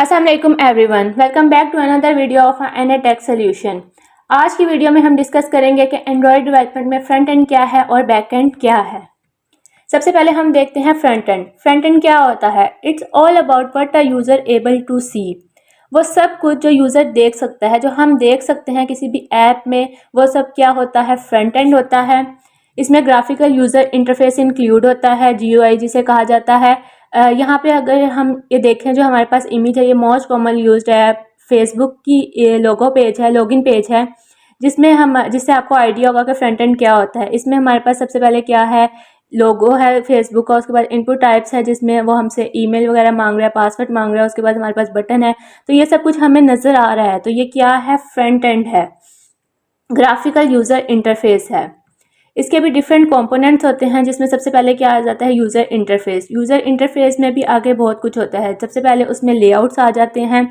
अस्सलाम वालेकुम everyone, welcome back to another video of N Tech Solution. आज की वीडियो में हम डिस्कस करेंगे कि एंड्रॉयड डेवलपमेंट में फ्रंट एंड क्या है और बैक एंड क्या है। सबसे पहले हम देखते हैं फ्रंट एंड। फ्रंट एंड क्या होता है? It's all about what a user able to see. वो सब कुछ जो यूज़र देख सकता है, जो हम देख सकते हैं किसी भी ऐप में, वो सब क्या होता है? फ्रंट एंड होता है। इसमें ग्राफिकल यूज़र इंटरफेस इंक्लूड होता है, GUI जिसे कहा जाता है। यहाँ पे अगर हम ये देखें, जो हमारे पास इमेज है, ये मोस्ट कॉमन यूज्ड है। फेसबुक की लोगो पेज है, लॉगिन पेज है, जिससे आपको आइडिया होगा कि फ्रंट एंड क्या होता है। इसमें हमारे पास सबसे पहले क्या है? लोगो है फेसबुक का। उसके बाद इनपुट टाइप्स है, जिसमें वो हमसे ईमेल वगैरह मांग रहा है, पासवर्ड मांग रहा है। उसके बाद हमारे पास बटन है। तो ये सब कुछ हमें नज़र आ रहा है, तो ये क्या है? फ्रंट एंड है, ग्राफिकल यूज़र इंटरफेस है। इसके भी डिफरेंट कंपोनेंट्स होते हैं, जिसमें सबसे पहले क्या आ जाता है? User interface. यूज़र इंटरफेस में भी आगे बहुत कुछ होता है। सबसे पहले उसमें लेआउट्स आ जाते हैं।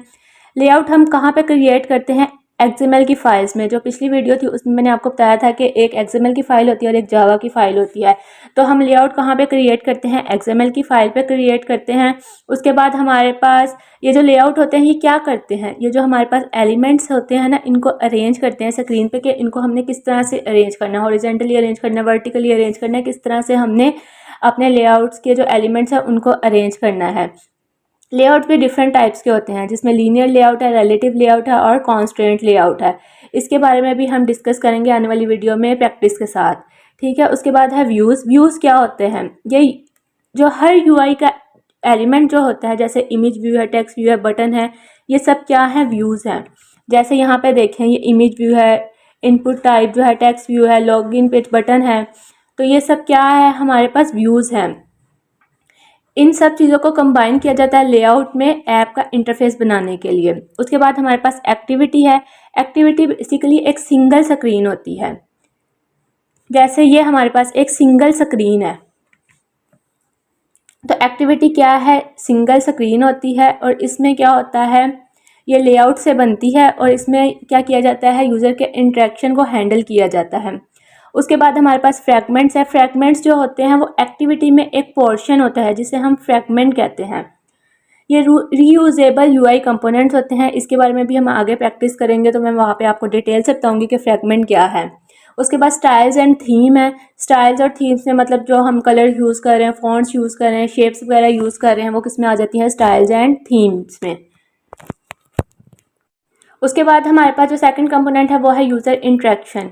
लेआउट हम कहाँ पे क्रिएट करते हैं? XML की फाइल्स में। जो पिछली वीडियो थी उसमें मैंने आपको बताया था कि एक XML की फ़ाइल होती है और एक जावा की फ़ाइल होती है। तो हम लेआउट कहाँ पे क्रिएट करते हैं? XML की फ़ाइल पे क्रिएट करते हैं। उसके बाद हमारे पास ये जो लेआउट होते हैं, ये क्या करते हैं? ये जो हमारे पास एलिमेंट्स होते हैं ना, इनको अरेंज करते हैं स्क्रीन पे कि इनको हमने किस तरह से अरेंज करना है, हॉरिजेंटली अरेंज करना है, वर्टिकली अरेंज करना है, किस तरह से हमने अपने लेआउट्स के जो एलिमेंट्स हैं उनको अरेंज करना है। लेआउट भी डिफरेंट टाइप्स के होते हैं, जिसमें लीनियर लेआउट है, रिलेटिव लेआउट है और कॉन्स्ट्रेंट लेआउट है। इसके बारे में भी हम डिस्कस करेंगे आने वाली वीडियो में प्रैक्टिस के साथ, ठीक है। उसके बाद है व्यूज़। व्यूज़ क्या होते हैं? ये जो हर UI का एलिमेंट जो होता है, जैसे इमेज व्यू है, टेक्स्ट व्यू है, बटन है, ये सब क्या है? व्यूज़ हैं। जैसे यहाँ पे देखें, ये इमेज व्यू है, इनपुट टाइप जो है टेक्स्ट व्यू है, लॉगिन पेज बटन है। तो ये सब क्या है? हमारे पास व्यूज़ हैं। इन सब चीज़ों को कंबाइन किया जाता है लेआउट में ऐप का इंटरफेस बनाने के लिए। उसके बाद हमारे पास एक्टिविटी है। एक्टिविटी बेसिकली एक सिंगल स्क्रीन होती है। जैसे ये हमारे पास एक सिंगल स्क्रीन है, तो एक्टिविटी क्या है? सिंगल स्क्रीन होती है और इसमें क्या होता है? ये लेआउट से बनती है और इसमें क्या किया जाता है? यूज़र के इंटरेक्शन को हैंडल किया जाता है। उसके बाद हमारे पास फ्रैगमेंट्स है। फ्रैगमेंट्स जो होते हैं वो एक्टिविटी में एक पोर्शन होता है, जिसे हम फ्रैगमेंट कहते हैं। ये रीयूजेबल UI कंपोनेंट्स होते हैं। इसके बारे में भी हम आगे प्रैक्टिस करेंगे, तो मैं वहाँ पे आपको डिटेल से बताऊंगी कि फ्रैगमेंट क्या है। उसके बाद स्टाइल्स एंड थीम है। स्टाइल्स और थीम्स में मतलब जो हम कलर यूज़ कर रहे हैं, फॉन्ट्स यूज़ कर रहे हैं, शेप्स वगैरह यूज़ कर रहे हैं, वो किस में आ जाती हैं? स्टाइल्स एंड थीम्स में। उसके बाद हमारे पास जो सेकंड कंपोनेंट है वो है यूज़र इंटरेक्शन।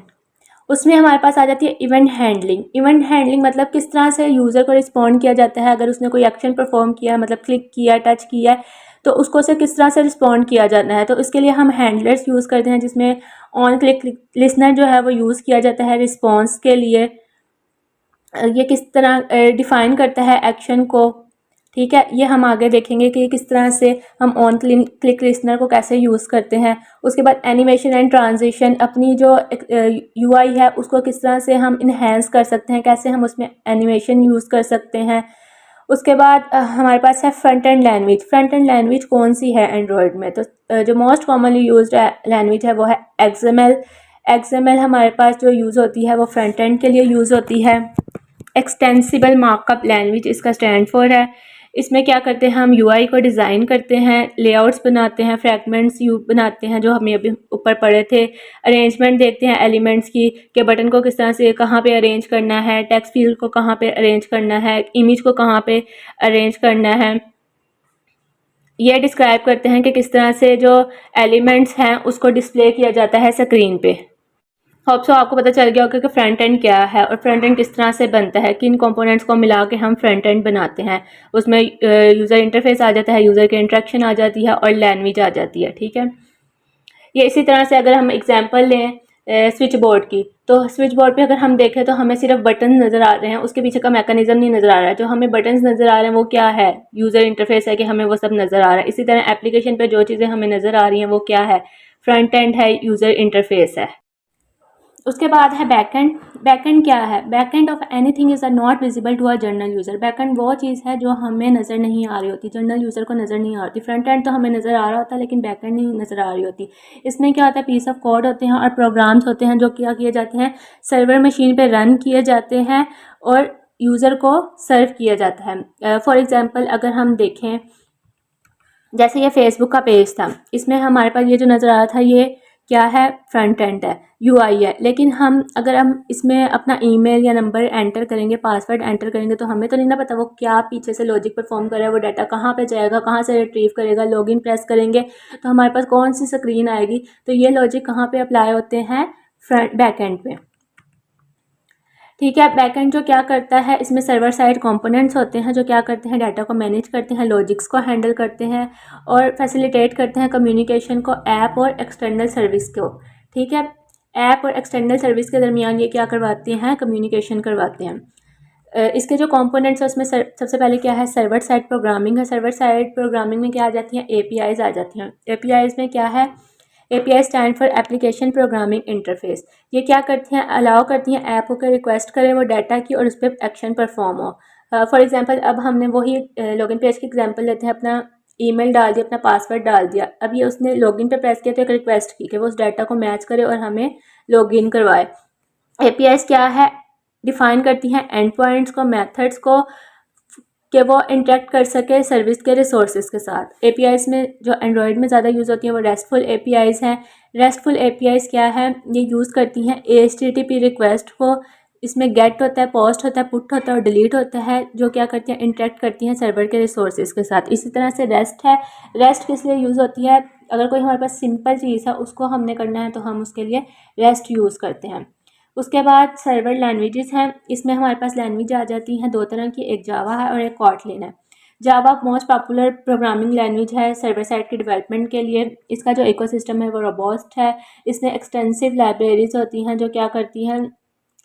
उसमें हमारे पास आ जाती है इवेंट हैंडलिंग। इवेंट हैंडलिंग मतलब किस तरह से यूज़र को रिस्पॉन्ड किया जाता है। अगर उसने कोई एक्शन परफॉर्म किया है, मतलब क्लिक किया, टच किया है, तो उसको से किस तरह से रिस्पॉन्ड किया जाना है। तो इसके लिए हम हैंडलर्स यूज़ करते हैं, जिसमें ऑन क्लिक लिसनर जो है वो यूज़ किया जाता है रिस्पॉन्स के लिए। ये किस तरह डिफ़ाइन करता है एक्शन को, ठीक है। ये हम आगे देखेंगे कि किस तरह से हम ऑन क्लिक लिसनर को कैसे यूज़ करते हैं। उसके बाद एनिमेशन एंड ट्रांजिशन, अपनी जो UI है उसको किस तरह से हम इन्हेंस कर सकते हैं, कैसे हम उसमें एनिमेशन यूज़ कर सकते हैं। उसके बाद हमारे पास है front and language. Front end language कौन सी है एंड्रॉयड में? तो जो मोस्ट कॉमनली यूज्ड लैंग्वेज है वो है XML। XML हमारे पास जो यूज़ होती है वो फ्रंट एंड के लिए यूज़ होती है। एक्सटेंसिबल मार्कअप लैंग्वेज इसका स्टैंड फॉर है। इसमें क्या करते हैं? हम UI को डिज़ाइन करते हैं, लेआउट्स बनाते हैं, फ्रैगमेंट्स बनाते हैं, जो हमें अभी ऊपर पढ़े थे। अरेंजमेंट देखते हैं एलिमेंट्स की, कि बटन को किस तरह से कहाँ पे अरेंज करना है, टेक्स्ट फील्ड को कहाँ पे अरेंज करना है, इमेज को कहाँ पे अरेंज करना है। ये डिस्क्राइब करते हैं कि किस तरह से जो एलिमेंट्स हैं उसको डिस्प्ले किया जाता है स्क्रीन पे। होप सो आपको पता चल गया होगा कि फ्रंट एंड क्या है और फ्रंट एंड किस तरह से बनता है, किन कंपोनेंट्स को मिला के हम फ्रंट एंड बनाते हैं। उसमें यूज़र इंटरफेस आ जाता है, यूज़र के इंटरेक्शन आ जाती है और लैंग्वेज आ जाती है, ठीक है। ये इसी तरह से अगर हम एग्जांपल लें स्विच बोर्ड की, तो स्विच बोर्ड पे अगर हम देखें तो हमें सिर्फ बटन नज़र आ रहे हैं, उसके पीछे का मैकेनिज्म नहीं नज़र आ रहा है। जो हमें बटन्स नज़र आ रहे हैं वो क्या है? यूज़र इंटरफेस है कि हमें वो सब नज़र आ रहा है। इसी तरह एप्लीकेशन पे जो चीज़ें हमें नज़र आ रही हैं वो क्या है? फ्रंट एंड है, यूज़र इंटरफेस है। उसके बाद है बैकएंड। बैकएंड क्या है? Backend of anything is not visible to a general user. Backend वो चीज़ है जो हमें नज़र नहीं आ रही होती, जनरल यूज़र को नज़र नहीं आ रही। फ्रंट एंड तो हमें नज़र आ रहा होता है, लेकिन बैकएंड नहीं नज़र आ रही होती। इसमें क्या होता है? पीस ऑफ कोड होते हैं और प्रोग्राम्स होते हैं जो क्या किए जाते हैं? सर्वर मशीन पे रन किए जाते हैं और यूज़र को सर्व किया जाता है। फॉर एग्ज़ाम्पल अगर हम देखें, जैसे ये फेसबुक का पेज था, इसमें हमारे पास ये जो नज़र आ रहा था ये क्या है, फ्रंट एंड है, यूआई है। लेकिन अगर हम इसमें अपना ईमेल या नंबर एंटर करेंगे, पासवर्ड एंटर करेंगे, तो हमें तो नहीं ना पता वो क्या पीछे से लॉजिक परफॉर्म कर रहा है, वो डाटा कहाँ पे जाएगा, कहाँ से रिट्रीव करेगा। लॉगिन प्रेस करेंगे तो हमारे पास कौन सी स्क्रीन आएगी, तो ये लॉजिक कहाँ पे अप्लाई होते हैं, फ्रंट बैक एंड पे। ठीक है, बैकएंड जो क्या करता है, इसमें सर्वर साइड कंपोनेंट्स होते हैं जो क्या करते हैं, डाटा को मैनेज करते हैं, लॉजिक्स को हैंडल करते हैं और फैसिलिटेट करते हैं कम्युनिकेशन को ऐप और एक्सटर्नल सर्विस को। ठीक है, ऐप और एक्सटर्नल सर्विस के दरमियान ये क्या करवाते हैं, कम्युनिकेशन करवाते हैं। इसके जो कंपोनेंट्स है उसमें सबसे पहले क्या है, सर्वर साइड प्रोग्रामिंग है। सर्वर साइड प्रोग्रामिंग में क्या आ जाती हैं, एपीआईज आ जाती हैं। एपीआईज में क्या है, API stand for application programming interface. ये क्या करती हैं, अलाउ करती हैं ऐप को कि रिक्वेस्ट करें वो डाटा की और उस पर एक्शन परफॉर्म हो। फॉर एग्जांपल अब हमने वही लॉगिन पेज की एग्जांपल लेते हैं, अपना ईमेल डाल दिया, अपना पासवर्ड डाल दिया। अब ये उसने लॉगिन पे प्रेस किया तो एक रिक्वेस्ट की कि वो उस डाटा को मैच करे और हमें लॉगिन करवाए। APIs क्या है, डिफाइन करती हैं एंड पॉइंट्स को, मेथड्स को, कि वो इंटरेक्ट कर सके सर्विस के रिसोर्सेज के साथ। APIs में जो एंड्रॉयड में ज़्यादा यूज़ होती है वो रेस्टफुल APIs हैं। रेस्टफुल APIs क्या है, ये यूज़ करती हैं HTTP रिक्वेस्ट को। इसमें गेट होता है, पोस्ट होता है, पुट होता है और डिलीट होता है, जो क्या करती हैं, इंटरेक्ट करती हैं सर्वर के रिसोर्सेज के साथ। इसी तरह से रेस्ट है। रेस्ट किस लिए यूज़ होती है, अगर कोई हमारे पास सिंपल चीज़ है उसको हमने करना है तो हम उसके लिए रेस्ट यूज़ करते हैं। उसके बाद सर्वर लैंग्वेजेस हैं। इसमें हमारे पास लैंग्वेज आ जाती हैं दो तरह की, एक जावा है और एक कॉटलिन है। जावा मोस्ट पॉपुलर प्रोग्रामिंग लैंग्वेज है सर्वर साइड के डेवलपमेंट के लिए। इसका जो इकोसिस्टम है वो रोबस्ट है। इसमें एक्सटेंसिव लाइब्रेरीज होती हैं जो क्या करती हैं,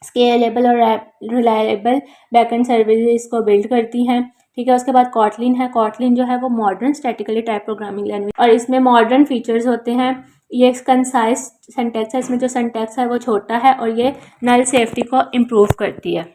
स्केलेबल और रिलायबल बैकएंड सर्विसेज को बिल्ड करती हैं। ठीक है, उसके बाद कॉटलिन है। कॉटलिन जो है वो modern statically type programming language और इसमें मॉडर्न फीचर्स होते हैं। ये कंसाइज सिंटैक्स है, इसमें जो सिंटैक्स है वो छोटा है और ये नल सेफ्टी को इम्प्रूव करती है।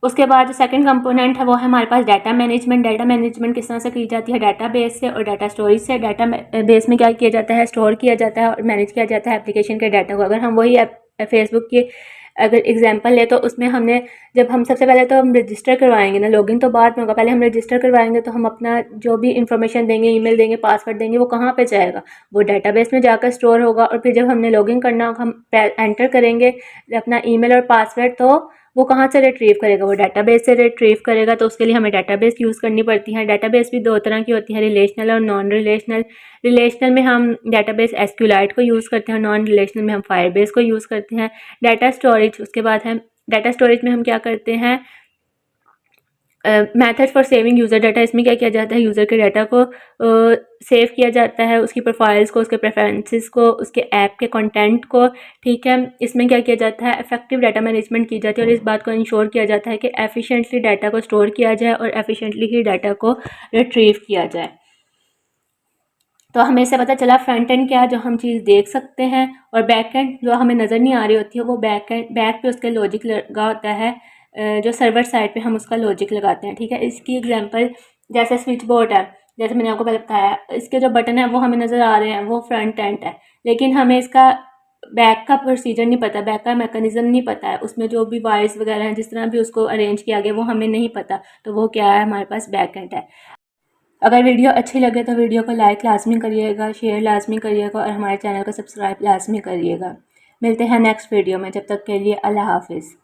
उसके बाद जो सेकंड कंपोनेंट है वो है हमारे पास डाटा मैनेजमेंट। डाटा मैनेजमेंट किस तरह से की जाती है, डाटा बेस से और डाटा स्टोरेज से। डाटा बेस में क्या किया जाता है, स्टोर किया जाता है और मैनेज किया जाता है एप्लीकेशन के डाटा को। अगर हम वही फेसबुक की अगर एग्जांपल ले तो उसमें हमने जब हम सबसे पहले तो हम रजिस्टर करवाएंगे ना, लॉगिन तो बाद में होगा, पहले हम रजिस्टर करवाएंगे तो हम अपना जो भी इंफॉर्मेशन देंगे, ईमेल देंगे, पासवर्ड देंगे, वो कहाँ पे जाएगा, वो डाटाबेस में जाकर स्टोर होगा। और फिर जब हमने लॉगिन करना होगा, हम एंटर करेंगे अपना ईमेल और पासवर्ड, तो वो कहाँ से रिट्रीव करेगा, वो डाटाबेस से रिट्रीव करेगा। तो उसके लिए हमें डाटाबेस यूज़ करनी पड़ती है। डाटाबेस भी दो तरह की होती है, रिलेशनल और नॉन रिलेशनल। रिलेशनल में हम डाटाबेस एसक्यूएलाइट को यूज़ करते हैं, नॉन रिलेशनल में हम फायरबेस को यूज़ करते हैं। डाटा स्टोरेज, उसके बाद है डाटा स्टोरेज में हम क्या करते हैं, method for saving user data. इसमें क्या किया जाता है, यूज़र के डाटा को सेव किया जाता है, उसकी प्रोफाइल्स को, उसके प्रेफरेंसेस को, उसके ऐप के कंटेंट को। ठीक है, इसमें क्या किया जाता है, इफेक्टिव डाटा मैनेजमेंट की जाती है और इस बात को इंश्योर किया जाता है कि एफिशिएंटली डाटा को स्टोर किया जाए और एफिशिएंटली ही डाटा को रिट्रीव किया जाए। तो हमें इससे पता चला फ्रंट एंड क्या, जो हम चीज़ देख सकते हैं, और बैक एंड जो हमें नज़र नहीं आ रही होती है, वो बैक पे उसके लॉजिक लगा होता है, जो सर्वर साइड पे हम उसका लॉजिक लगाते हैं। ठीक है, इसकी एग्जांपल जैसे स्विच बोर्ड है, जैसे मैंने आपको पहले बताया, इसके जो बटन है वो हमें नज़र आ रहे हैं, वो फ्रंट एंड है। लेकिन हमें इसका बैक का प्रोसीजर नहीं पता, बैक का मैकेनिज्म नहीं पता है, उसमें जो भी वायर्स वगैरह हैं, जिस तरह भी उसको अरेंज किया गया वो हमें नहीं पता, तो वो क्या है, हमारे पास बैक एंड है। अगर वीडियो अच्छी लगे तो वीडियो को लाइक लाजमी करिएगा, शेयर लाजमी करिएगा और हमारे चैनल को सब्सक्राइब लाजमी करिएगा। मिलते हैं नेक्स्ट वीडियो में, जब तक के लिए अल्लाह हाफिज़।